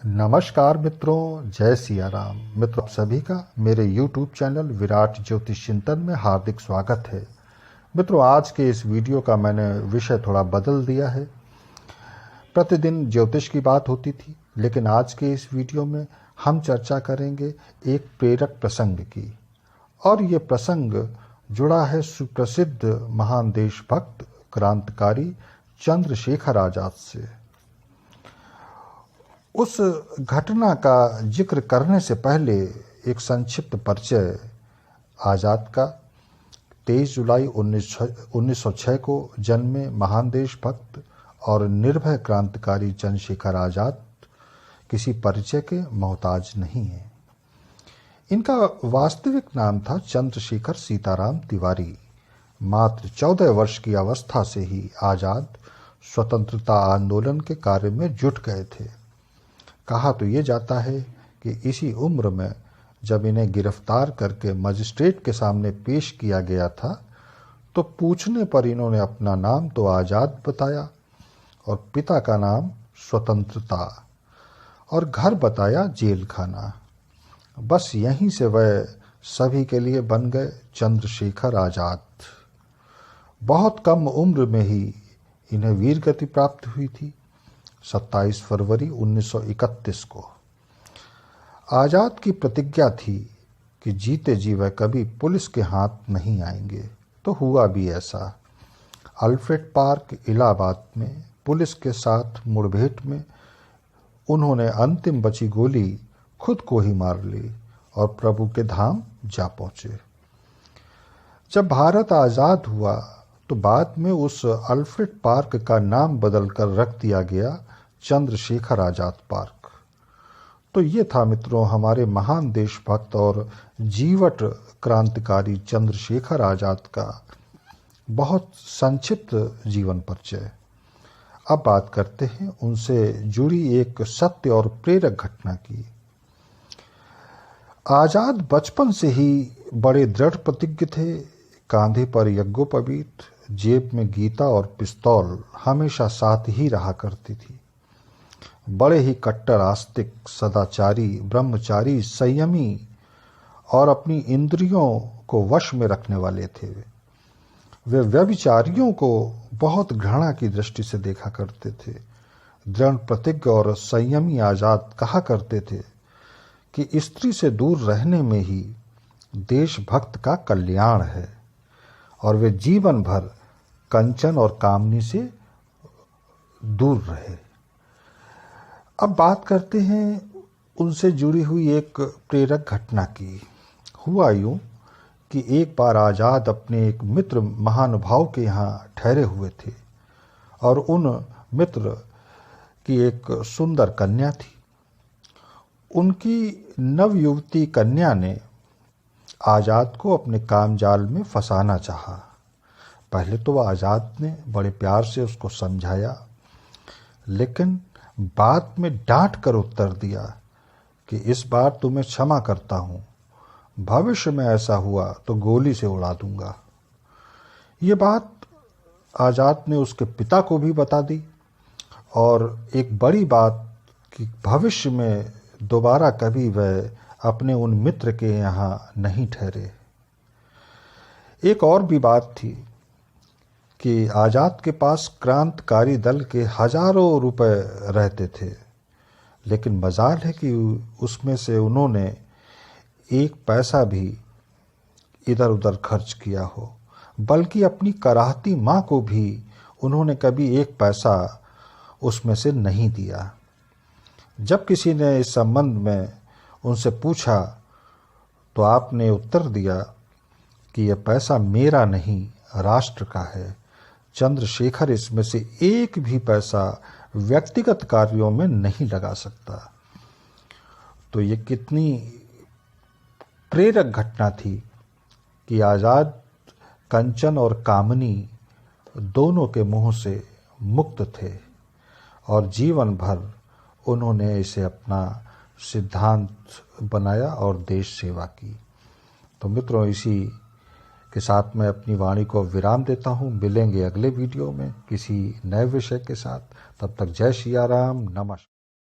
नमस्कार मित्रों, जय सिया राम। मित्रों, आप सभी का मेरे YouTube चैनल विराट ज्योतिष चिंतन में हार्दिक स्वागत है। मित्रों, आज के इस वीडियो का मैंने विषय थोड़ा बदल दिया है। प्रतिदिन ज्योतिष की बात होती थी, लेकिन आज के इस वीडियो में हम चर्चा करेंगे एक प्रेरक प्रसंग की। और ये प्रसंग जुड़ा है सुप्रसिद्ध महान देशभक्त क्रांतिकारी चंद्रशेखर आजाद से। उस घटना का जिक्र करने से पहले एक संक्षिप्त परिचय आज़ाद का। 23 जुलाई 1906 को जन्मे महान देशभक्त और निर्भय क्रांतिकारी चंद्रशेखर आज़ाद किसी परिचय के मोहताज नहीं हैं। इनका वास्तविक नाम था चंद्रशेखर सीताराम तिवारी। मात्र 14 वर्ष की अवस्था से ही आज़ाद स्वतंत्रता आंदोलन के कार्य में जुट गए थे। कहा तो ये जाता है कि इसी उम्र में जब इन्हें गिरफ्तार करके मजिस्ट्रेट के सामने पेश किया गया था, तो पूछने पर इन्होंने अपना नाम तो आज़ाद बताया और पिता का नाम स्वतंत्रता और घर बताया जेल खाना। बस यहीं से वह सभी के लिए बन गए चंद्रशेखर आज़ाद। बहुत कम उम्र में ही इन्हें वीर गति प्राप्त हुई थी। 27 फरवरी 1931 को आज़ाद की प्रतिज्ञा थी कि जीते जी वह कभी पुलिस के हाथ नहीं आएंगे। तो हुआ भी ऐसा। अल्फ्रेड पार्क इलाहाबाद में पुलिस के साथ मुठभेड़ में उन्होंने अंतिम बची गोली खुद को ही मार ली और प्रभु के धाम जा पहुंचे। जब भारत आज़ाद हुआ तो बाद में उस अल्फ्रेड पार्क का नाम बदलकर रख दिया गया चंद्रशेखर आज़ाद पार्क। तो ये था मित्रों हमारे महान देशभक्त और जीवट क्रांतिकारी चंद्रशेखर आज़ाद का बहुत संक्षिप्त जीवन परिचय। अब बात करते हैं उनसे जुड़ी एक सत्य और प्रेरक घटना की। आज़ाद बचपन से ही बड़े दृढ़ प्रतिज्ञ थे। कांधे पर यज्ञोपवीत, जेब में गीता और पिस्तौल हमेशा साथ ही रहा करती थी। बड़े ही कट्टर आस्तिक, सदाचारी, ब्रह्मचारी, संयमी और अपनी इंद्रियों को वश में रखने वाले थे। वे व्यभिचारियों को बहुत घृणा की दृष्टि से देखा करते थे। दृढ़ प्रतिज्ञ और संयमी आज़ाद कहा करते थे कि स्त्री से दूर रहने में ही देशभक्त का कल्याण है, और वे जीवन भर कंचन और कामनी से दूर रहे। अब बात करते हैं उनसे जुड़ी हुई एक प्रेरक घटना की। हुआ यूं कि एक बार आज़ाद अपने एक मित्र महानुभाव के यहाँ ठहरे हुए थे और उन मित्र की एक सुंदर कन्या थी। उनकी नवयुवती कन्या ने आज़ाद को अपने कामजाल में फंसाना चाहा। पहले तो आज़ाद ने बड़े प्यार से उसको समझाया, लेकिन बाद में डांट कर उत्तर दिया कि इस बार तुम्हें क्षमा करता हूँ, भविष्य में ऐसा हुआ तो गोली से उड़ा दूंगा। ये बात आज़ाद ने उसके पिता को भी बता दी, और एक बड़ी बात कि भविष्य में दोबारा कभी वह अपने उन मित्र के यहाँ नहीं ठहरे। एक और भी बात थी कि आज़ाद के पास क्रांतिकारी दल के हजारों रुपए रहते थे, लेकिन मजाल है कि उसमें से उन्होंने एक पैसा भी इधर उधर खर्च किया हो, बल्कि अपनी कराहती माँ को भी उन्होंने कभी एक पैसा उसमें से नहीं दिया। जब किसी ने इस संबंध में उनसे पूछा तो आपने उत्तर दिया कि यह पैसा मेरा नहीं, राष्ट्र का है। चंद्रशेखर इसमें से एक भी पैसा व्यक्तिगत कार्यों में नहीं लगा सकता। तो ये कितनी प्रेरक घटना थी कि आज़ाद कंचन और कामनी दोनों के मुंह से मुक्त थे, और जीवन भर उन्होंने इसे अपना सिद्धांत बनाया और देश सेवा की। तो मित्रों, इसी के साथ मैं अपनी वाणी को विराम देता हूँ। मिलेंगे अगले वीडियो में किसी नए विषय के साथ। तब तक जय सिया राम, नमस्कार।